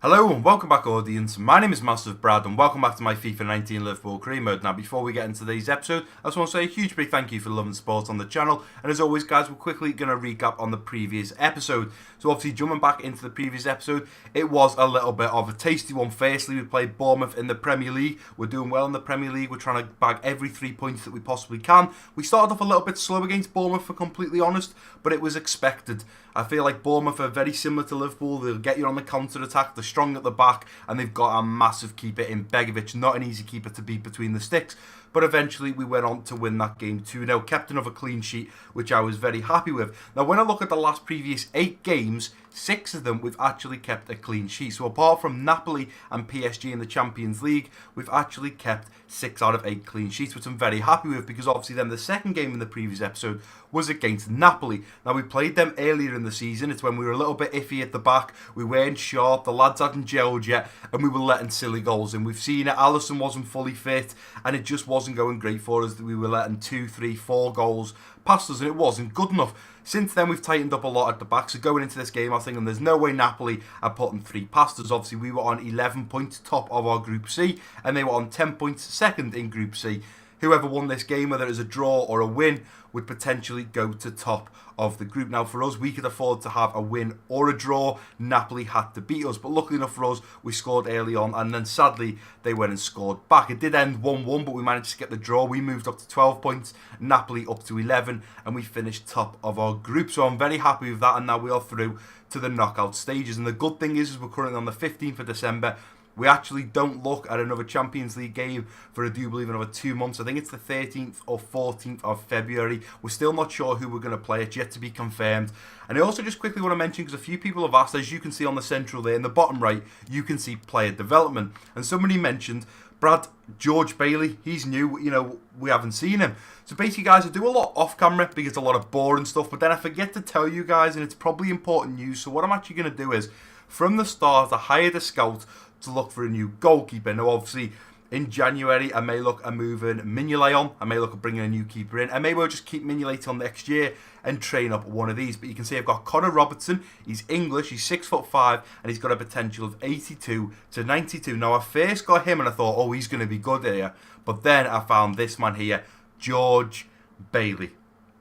Hello and welcome back, audience. My name is MassiveBrad and welcome back to my FIFA 19 Liverpool career mode. Now, before we get into today's episode, I just want to say a huge big thank you for loving sport on the channel. And as always, guys, we're quickly going to recap on the previous episode. So obviously, jumping back into the previous episode, it was a little bit of a tasty one. Firstly, we played Bournemouth in the Premier League. We're doing well in the Premier League. We're trying to bag every 3 points that we possibly can. We started off a little bit slow against Bournemouth, for completely honest, but it was expected. I feel like Bournemouth are very similar to Liverpool. They'll get you on the counter-attack. They're strong at the back, and they've got a massive keeper in Begovic. Not an easy keeper to beat between the sticks, but eventually we went on to win that game 2-0. Kept another clean sheet, which I was very happy with. Now, when I look at the last previous 8 games, 6 of them we've actually kept a clean sheet. So apart from Napoli and PSG in the Champions League, we've actually kept 6 out of 8 clean sheets, which I'm very happy with, because obviously then the second game in the previous episode was against Napoli. Now, we played them earlier in the season. It's when we were a little bit iffy at the back. We weren't sharp. The lads hadn't gelled yet, and we were letting silly goals in. We've seen it. Alisson wasn't fully fit, and it just wasn't going great for us. We were letting 2, 3, 4 goals past us, and it wasn't good enough. Since then, we've tightened up a lot at the back. So going into this game, I was thinking there's no way Napoli are putting 3 past us. Obviously, we were on 11 points top of our Group C, and they were on 10 points second in Group C. Whoever won this game, whether it was a draw or a win, would potentially go to top of the group. Now, for us, we could afford to have a win or a draw. Napoli had to beat us, but luckily enough for us, we scored early on, and then sadly, they went and scored back. It did end 1-1, but we managed to get the draw. We moved up to 12 points, Napoli up to 11, and we finished top of our group. So I'm very happy with that, and now we are through to the knockout stages. And the good thing is we're currently on the 15th of December. We actually don't look at another Champions League game for, I do believe, another 2 months. I think it's the 13th or 14th of February. We're still not sure who we're going to play. It's yet to be confirmed. And I also just quickly want to mention, because a few people have asked, as you can see on the central there, in the bottom right, you can see player development. And somebody mentioned, Brad, George Bailey, he's new, we haven't seen him. So basically, guys, I do a lot off camera because it's a lot of boring stuff, but then I forget to tell you guys, and it's probably important news. So what I'm actually going to do is, from the start, I hired a scout to look for a new goalkeeper. Now, obviously, in January, I may look at moving Mignolet on. I may look at bringing a new keeper in. I may well just keep Mignolet till next year and train up one of these. But you can see I've got Connor Robertson. He's English. He's 6'5", and he's got a potential of 82 to 92. Now, I first got him, and I thought, oh, he's going to be good here. But then I found this man here, George Bailey.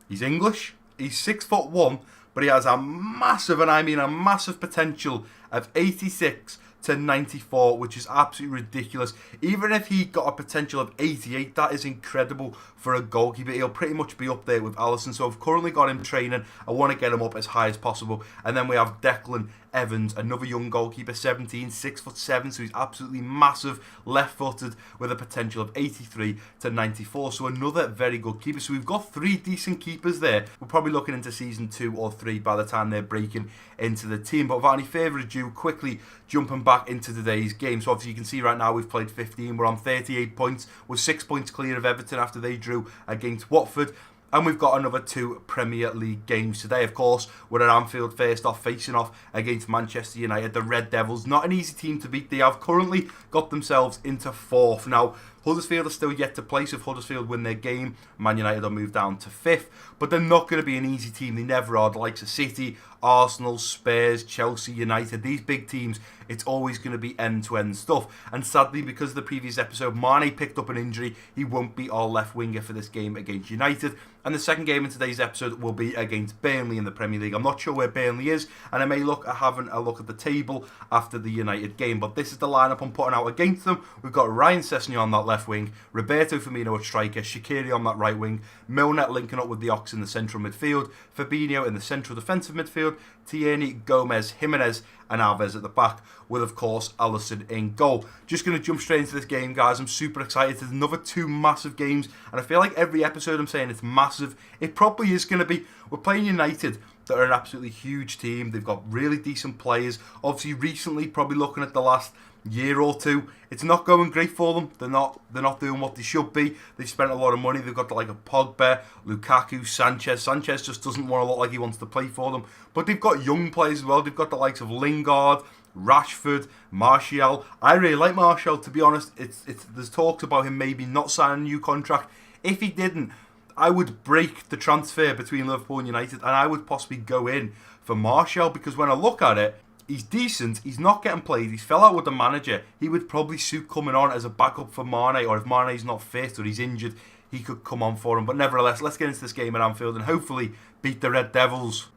He's English. He's 6'1", but he has a massive, and I mean a massive potential of 86 to 94, which is absolutely ridiculous. Even if he got a potential of 88, that is incredible for a goalkeeper. He'll pretty much be up there with Alisson. So I've currently got him training. I want to get him up as high as possible. And then we have Declan Evans, another young goalkeeper, 17, 6'7", so he's absolutely massive, left-footed, with a potential of 83 to 94. So another very good keeper. So we've got 3 decent keepers there. We're probably looking into season 2 or 3 by the time they're breaking into the team. But without any further ado, quickly jumping back into today's game. So obviously you can see right now we've played 15. We're on 38 points. We're 6 points clear of Everton after they drew against Watford. And we've got another 2 Premier League games today. Of course, we're at Anfield first off, facing off against Manchester United, the Red Devils. Not an easy team to beat. They have currently got themselves into 4th. Now, Huddersfield are still yet to play, so if Huddersfield win their game, Man United will move down to 5th. But they're not going to be an easy team. They never are. The likes of City, Arsenal, Spurs, Chelsea, United, these big teams, it's always going to be end-to-end stuff. And sadly, because of the previous episode, Mane picked up an injury. He won't be our left winger for this game against United. And the second game in today's episode will be against Burnley in the Premier League. I'm not sure where Burnley is, and I may look at having a look at the table after the United game. But this is the lineup I'm putting out against them. We've got Ryan Sessegnon on that left wing, Roberto Firmino at striker, Shaqiri on that right wing, Milner linking up with the Ox in the central midfield, Fabinho in the central defensive midfield, Tierney, Gomez, Jimenez and Alves at the back, with of course Alisson in goal. Just going to jump straight into this game, guys. I'm super excited. There's another 2 massive games, and I feel like every episode I'm saying it's massive. It probably is going to be. We're playing United, that are an absolutely huge team. They've got really decent players. Obviously, recently, probably looking at the last year or 2, it's not going great for them. They're not doing what they should be. They've spent a lot of money. They've got the like of Pogba, Lukaku, Sanchez. Sanchez just doesn't want to look like he wants to play for them. But they've got young players as well. They've got the likes of Lingard, Rashford, Martial. I really like Martial, to be honest. There's talks about him maybe not signing a new contract. If he didn't, I would break the transfer between Liverpool and United, and I would possibly go in for Martial, because when I look at it, He's decent. He's not getting played. He's fell out with the manager. He would probably suit coming on as a backup for Mane, or if Mane's not fit or he's injured, he could come on for him. But nevertheless, let's get into this game at Anfield and hopefully beat the Red Devils.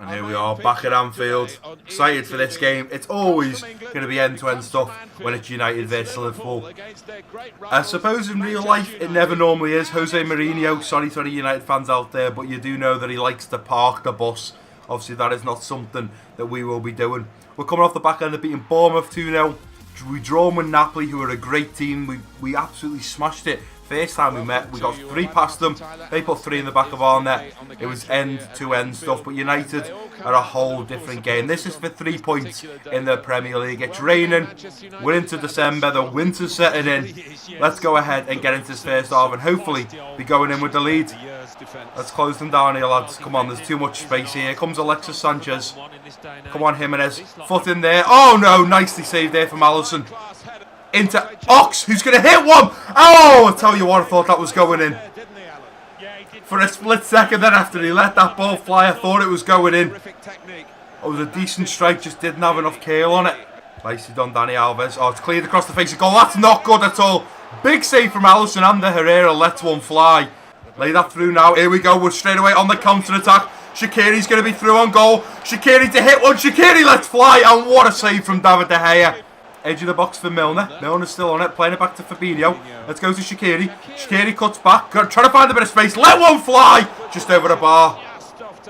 And here we are, back at Anfield. Excited for this game. It's always going to be end-to-end stuff when it's United versus Liverpool. I suppose in real life, it never normally is. Jose Mourinho, sorry to any United fans out there, but you do know that he likes to park the bus. Obviously, that is not something that we will be doing. We're coming off the back end of beating Bournemouth 2-0. We drawn with Napoli, who are a great team. We absolutely smashed it. First time we met, we got 3 past them. They put 3 in the back of our net. It was end-to-end stuff. But United are a whole different game. This is for 3 points in the Premier League. It's raining. We're into December. The winter's setting in. Let's go ahead and get into this first half and hopefully be going in with the lead. Let's close them down here, lads. Come on, there's too much space here. Here comes Alexis Sanchez. Come on, Jimenez. Foot in there. Oh, no. Nicely saved there from Alisson. Into Ox, who's going to hit one. Oh, I tell you what, I thought that was going in. For a split second then after he let that ball fly, I thought it was going in. It was a decent strike, just didn't have enough curl on it. Nicely done, Dani Alves. Oh, it's cleared across the face of goal. That's not good at all. Big save from Alisson, and the Herrera lets one fly. Lay that through now. Here we go. We're straight away on the counter-attack. Shaqiri's going to be through on goal. Shaqiri to hit one. Shaqiri lets fly, and what a save from David De Gea. Edge of the box for Milner. Milner's still on it, playing it back to Fabinho. Let's go to Shaqiri. Shaqiri cuts back, trying to find a bit of space. Let one fly! Just over the bar.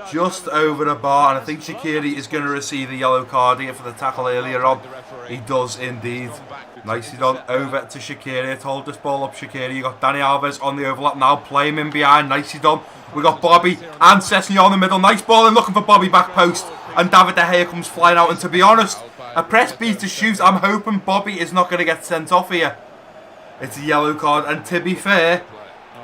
Just over the bar. And I think Shaqiri is going to receive the yellow card here for the tackle earlier on. He does indeed. Nicely done. Over to Shaqiri. To hold this ball up, Shaqiri. You got Dani Alves on the overlap now. Play him in behind. Nicely done. We got Bobby and Sessegnon in the middle. Nice ball in, looking for Bobby back post. And David De Gea comes flying out. And to be honest, I press B to shoot. I'm hoping Bobby is not going to get sent off here. It's a yellow card. And to be fair,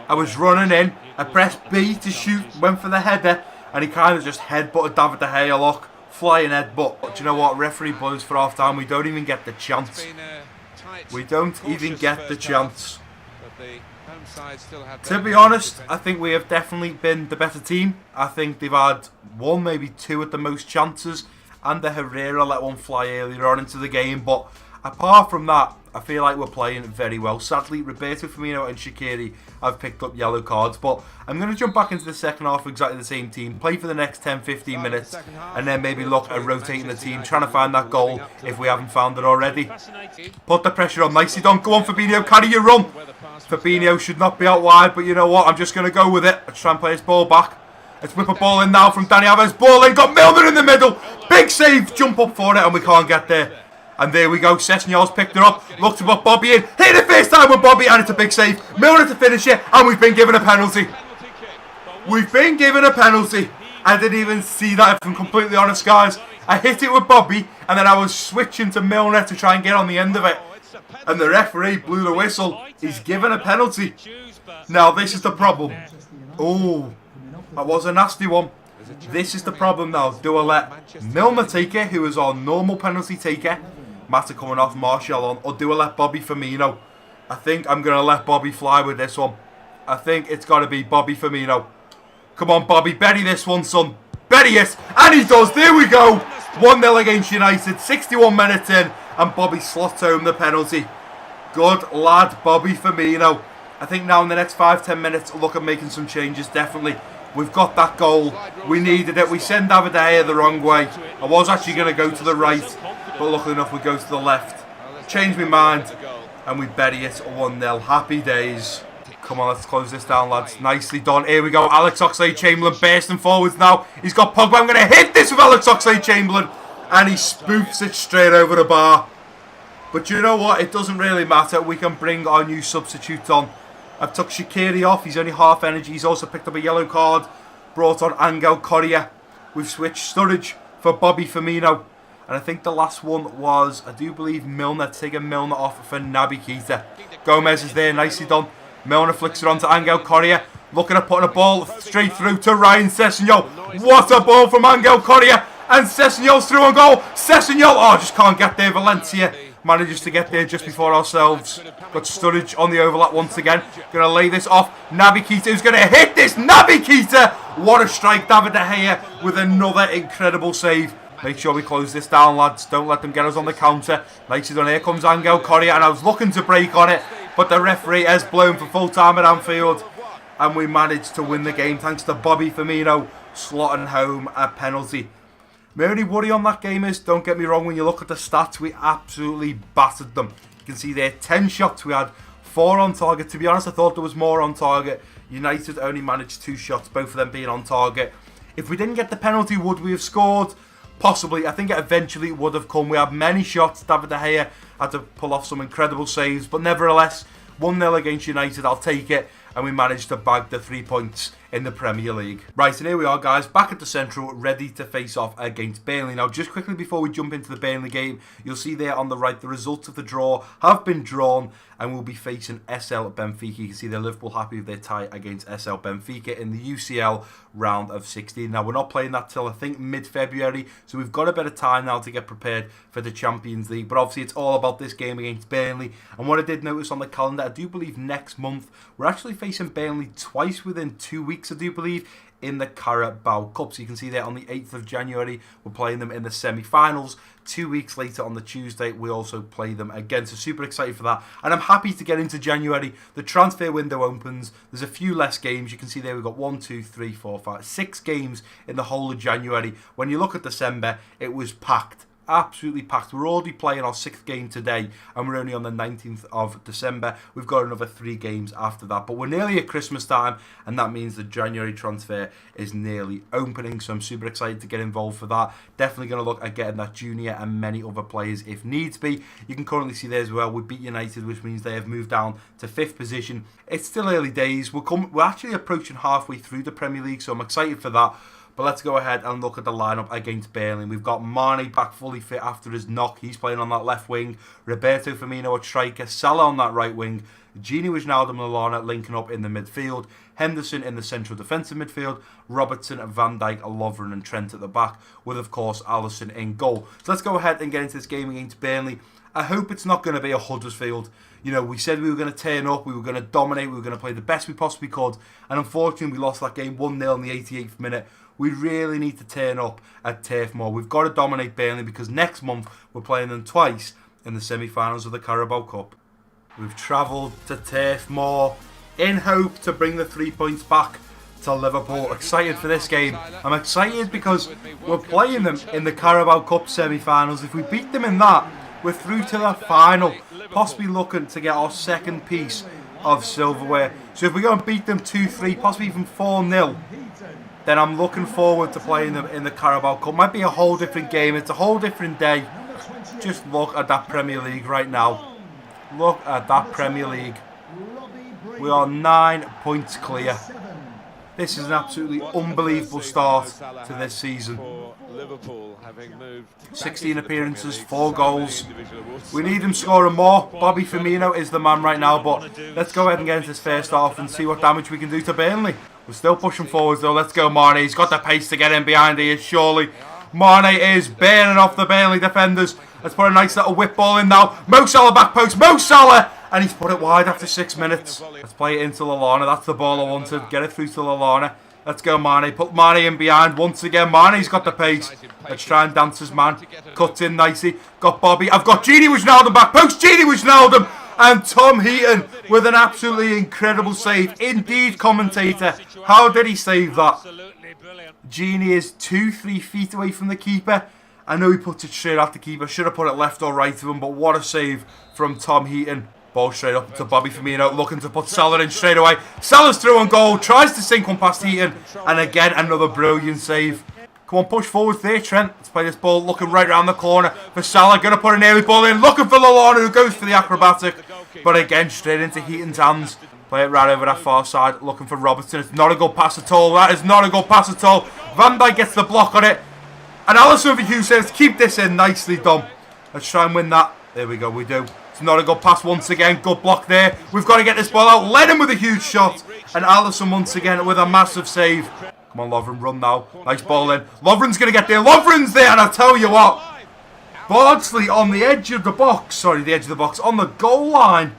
I was running in. I pressed B to shoot. Went for the header. And he kind of just headbutted David De Gea. Look, flying headbutt. But do you know what? Referee blows for half time. We don't even get the chance. We don't even get the chance. To be honest, I think we have definitely been the better team. I think they've had 1, maybe 2 at the most chances. And the Herrera let one fly earlier on into the game. But apart from that, I feel like we're playing very well. Sadly, Roberto Firmino and Shaqiri have picked up yellow cards. But I'm going to jump back into the second half with exactly the same team. Play for the next 10-15 minutes. And then maybe look at rotating the team. Trying to find that goal if we haven't found it already. Put the pressure on. Nicely done. Go on, Fabinho. Carry your run. Fabinho should not be out wide. But you know what? I'm just going to go with it. Let's try and play this ball back. Let's whip a ball in now from Dani Alves. Ball in. Got Milner in the middle. Big save. Jump up for it. And we can't get there. And there we go. Sessegnon's picked it up. Looked to put Bobby in. Hit it first time with Bobby. And it's a big save. Milner to finish it. And we've been given a penalty. We've been given a penalty. I didn't even see that, if I'm completely honest, guys. I hit it with Bobby. And then I was switching to Milner to try and get on the end of it. And the referee blew the whistle. He's given a penalty. Now, this is the problem. Oh, that was a nasty one. This is the problem now. Do I let Milner take it, who is our normal penalty taker? Mata coming off, Martial on. Or do I let Bobby Firmino? I think I'm going to let Bobby fly with this one. I think it's got to be Bobby Firmino. Come on, Bobby. Bury this one, son. Bury it. And he does. There we go. 1-0 against United. 61 minutes in. And Bobby slots home the penalty. Good lad, Bobby Firmino. I think now in the next 5-10 minutes, look at making some changes, definitely. We've got that goal. We needed it. We send David De Gea the wrong way. I was actually going to go to the right, but luckily enough, we go to the left. Changed my mind, and we bury it 1-0. Happy days. Come on, let's close this down, lads. Nicely done. Here we go. Alex Oxlade-Chamberlain bursting forwards now. He's got Pogba. I'm going to hit this with Alex Oxlade-Chamberlain, and he spoofs it straight over the bar. But you know what? It doesn't really matter. We can bring our new substitute on. I've took Shaqiri off. He's only half energy. He's also picked up a yellow card. Brought on Angel Correa. We've switched Sturridge for Bobby Firmino. And I think the last one was, I do believe, Milner. Taking Milner off for Naby Keita. Gomez is there. Nicely done. Milner flicks it on to Angel Correa. Looking at putting a ball straight through to Ryan Sessegnon. What a ball from Angel Correa. And Sessegnon's through on goal. Sessegnon. Oh, just can't get there. Valencia manages to get there just before ourselves. Got Sturridge on the overlap once again. Going to lay this off. Naby Keita, who's going to hit this. Naby Keita. What a strike. David De Gea with another incredible save. Make sure we close this down, lads. Don't let them get us on the counter. Nicely done. Here comes Angel Correa, and I was looking to break on it, but the referee has blown for full time at Anfield, and we managed to win the game thanks to Bobby Firmino slotting home a penalty. My only worry on that game is, don't get me wrong, when you look at the stats, we absolutely battered them. You can see there, 10 shots. We had 4 on target. To be honest, I thought there was more on target. United only managed 2 shots, both of them being on target. If we didn't get the penalty, would we have scored? Possibly. I think it eventually would have come. We had many shots. David De Gea had to pull off some incredible saves. But nevertheless, 1-0 against United. I'll take it. And we managed to bag the 3 points in the Premier League. Right, and here we are, guys, back at the Central, ready to face off against Burnley. Now, just quickly before we jump into the Burnley game, you'll see there on the right the results of the draw have been drawn, and we'll be facing SL Benfica. You can see they're Liverpool happy with their tie against SL Benfica in the UCL round of 16. Now, we're not playing that till, I think, mid-February, so we've got a bit of time now to get prepared for the Champions League. But obviously, it's all about this game against Burnley. And what I did notice on the calendar, I do believe next month, we're actually facing Burnley twice within 2 weeks, I do believe, in the Carabao Cup. So you can see there on the 8th of January, we're playing them in the semi-finals. 2 weeks later on the Tuesday, we also play them again. So super excited for that. And I'm happy to get into January. The transfer window opens. There's a few less games. You can see there we've got 1, 2, 3, 4, 5, 6 games in the whole of January. When you look at December, it was packed. Absolutely packed. We're already playing our 6th game today, and we're only on the 19th of December. We've got another 3 games after that, but we're nearly at Christmas time, and that means the January transfer is nearly opening, so I'm super excited to get involved for that. Definitely going to look at getting that junior and many other players if needs be. You can currently see there as well, we beat United, which means they have moved down to 5th position. It's still early days. We're actually approaching halfway through the Premier League, so I'm excited for that. But let's go ahead and look at the lineup against Burnley. We've got Mane back fully fit after his knock. He's playing on that left wing. Roberto Firmino at striker. Salah on that right wing. Gini Wijnaldum and Lallana linking up in the midfield. Henderson in the central defensive midfield. Robertson, Van Dijk, Lovren and Trent at the back. With, of course, Alisson in goal. So let's go ahead and get into this game against Burnley. I hope it's not going to be a Huddersfield. You know, we said we were going to turn up, we were going to dominate, we were going to play the best we possibly could. And unfortunately, we lost that game 1-0 in the 88th minute. We really need to turn up at Turf Moor. We've got to dominate Burnley because next month we're playing them twice in the semi-finals of the Carabao Cup. We've travelled to Turf Moor in hope to bring the 3 points back to Liverpool. Excited for this game. I'm excited because we're playing them in the Carabao Cup semi-finals. If we beat them in that, we're through to the final, possibly looking to get our 2nd piece of silverware. So if we go and beat them 2-3, possibly even 4-0, then I'm looking forward to playing them in the Carabao Cup. Might be a whole different game. It's a whole different day. Just look at that Premier League right now. Look at that Premier League. We are 9 points clear. This is an absolutely unbelievable start to this season. 16 appearances, 4 goals. We need him scoring more. Bobby Firmino is the man right now, but let's go ahead and get into this first half and see what damage we can do to Burnley. We're still pushing forwards though. Let's go, Mane. He's got the pace to get in behind here, surely. Mane is burning off the Burnley defenders. Let's put a nice little whip ball in now. Mo Salah back post. Mo Salah! And he's put it wide after 6 minutes. Let's play it into Lallana. That's the ball I wanted. Get it through to Lallana. Let's go, Mane. Put Mane in behind once again. Mane's got the pace. Let's try and dance his man. Cuts in nicely. Got Bobby. I've got Gini Wijnaldum back post. Gini Wijnaldum. And Tom Heaton with an absolutely incredible save. Indeed, commentator. How did he save that? Gini is 2-3 feet away from the keeper. I know he puts it straight at the keeper. Should have put it left or right of him. But what a save from Tom Heaton. Ball straight up to Bobby Firmino, looking to put Salah in straight away. Salah's through on goal, tries to sink one past Heaton, and again another brilliant save. Come on, push forward there, Trent. Let's play this ball, looking right around the corner for Salah. Going to put an early ball in, looking for Lallana, who goes for the acrobatic, but again straight into Heaton's hands. Play it right over that far side, looking for Robertson. It's not a good pass at all. That is not a good pass at all. Van Dijk gets the block on it, and Alisson for Hughes says, "Keep this in, nicely done." Let's try and win that. There we go, we do. Not a good pass once again. Good block there. We've got to get this ball out. Let him with a huge shot. And Alisson once again with a massive save. Come on, Lovren, run now. Nice ball in. Lovren's going to get there. Lovren's there. And I'll tell you what. Bardsley on the edge of the box. Sorry, the edge of the box. On the goal line.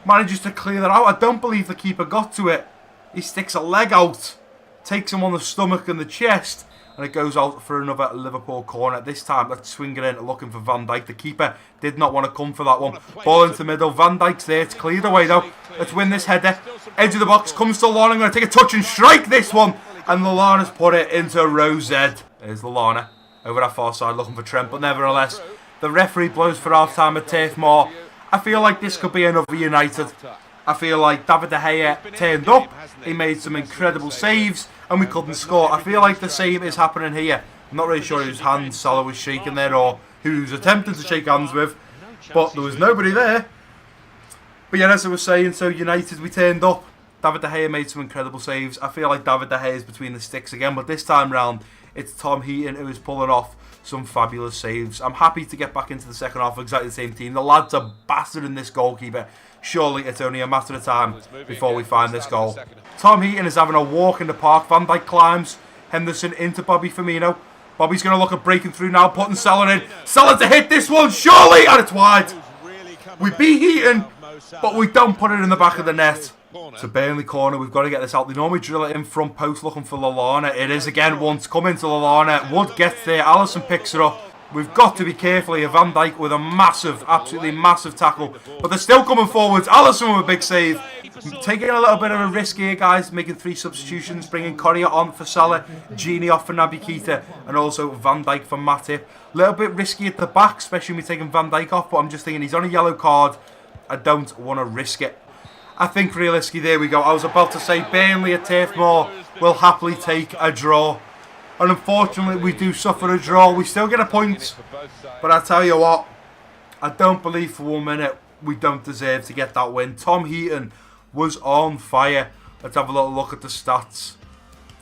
Manages to clear that out. I don't believe the keeper got to it. He sticks a leg out. Takes him on the stomach and the chest. and it goes out for another Liverpool corner. This time, let's swing it in, looking for Van Dijk. The keeper did not want to come for that one. Ball into the middle. Van Dijk's there. It's cleared away though. Let's win this header. Edge of the box, comes to Lallana. I'm going to take a touch and strike this one. And Lallana's put it into row Z. There's Lallana over that far side looking for Trent. But nevertheless, the referee blows for half-time at Turf Moor. I feel like this could be another United. I feel like David De Gea turned up. He made some incredible saves. And we couldn't score. I feel like the same is happening here. I'm not really sure whose hand Salah was shaking there or who he was attempting to shake hands with. But there was nobody there. But yeah, as I was saying, so United, we turned up. David De Gea made some incredible saves. I feel like David De Gea is between the sticks again. But this time round, it's Tom Heaton who is pulling off some fabulous saves. I'm happy to get back into the second half with exactly the same team. The lads are bastarding this goalkeeper. Surely it's only a matter of time before we find this goal. Tom Heaton is having a walk in the park. Van Dijk climbs Henderson into Bobby Firmino. Bobby's going to look at breaking through now, putting Salah in. Salah to hit this one, surely! And it's wide. We beat Heaton, but we don't put it in the back of the net. It's a Burnley corner. We've got to get this out. They normally drill it in front post looking for Lallana. It is again once. Come into Lallana. Wood gets there. Alisson picks it up. We've got to be careful here. Van Dijk with a massive, absolutely massive tackle. But they're still coming forwards. Alisson with a big save. Taking a little bit of a risk here, guys. Making 3 substitutions. Bringing Correa on for Salah. Gini off for Naby Keita. And also Van Dijk for Matip. A little bit risky at the back, especially when we're taking Van Dijk off. But I'm just thinking he's on a yellow card. I don't want to risk it. I think realistically, there we go. I was about to say Burnley at Turf Moor will happily take a draw. And unfortunately, we do suffer a draw. We still get a point. But I tell you what, I don't believe for 1 minute we don't deserve to get that win. Tom Heaton was on fire. Let's have a little look at the stats.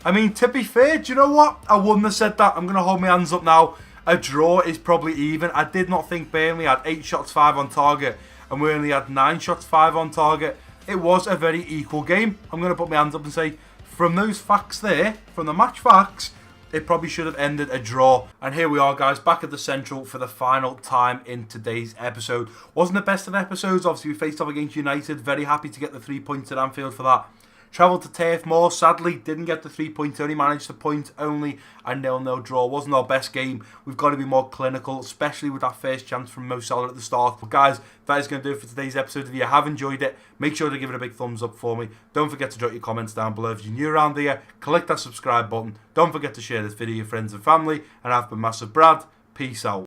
I mean, to be fair, do you know what? I wouldn't have said that. I'm going to hold my hands up now. A draw is probably even. I did not think Burnley had 8 shots, 5 on target. And we only had 9 shots, 5 on target. It was a very equal game. I'm going to put my hands up and say, from those facts there, from the match facts, it probably should have ended a draw. And here we are, guys, back at the Central for the final time in today's episode. Wasn't the best of episodes. Obviously, we faced off against United. Very happy to get the 3 points at Anfield for that. Travelled to Turf Moor, sadly didn't get the 3 points, only managed to point only a 0-0 draw. Wasn't our best game. We've got to be more clinical, especially with that first chance from Mo Salah at the start. But guys, that is going to do it for today's episode. If you have enjoyed it, make sure to give it a big thumbs up for me. Don't forget to drop your comments down below. If you're new around here, click that subscribe button. Don't forget to share this video with your friends and family. And I've been Massive Brad. Peace out.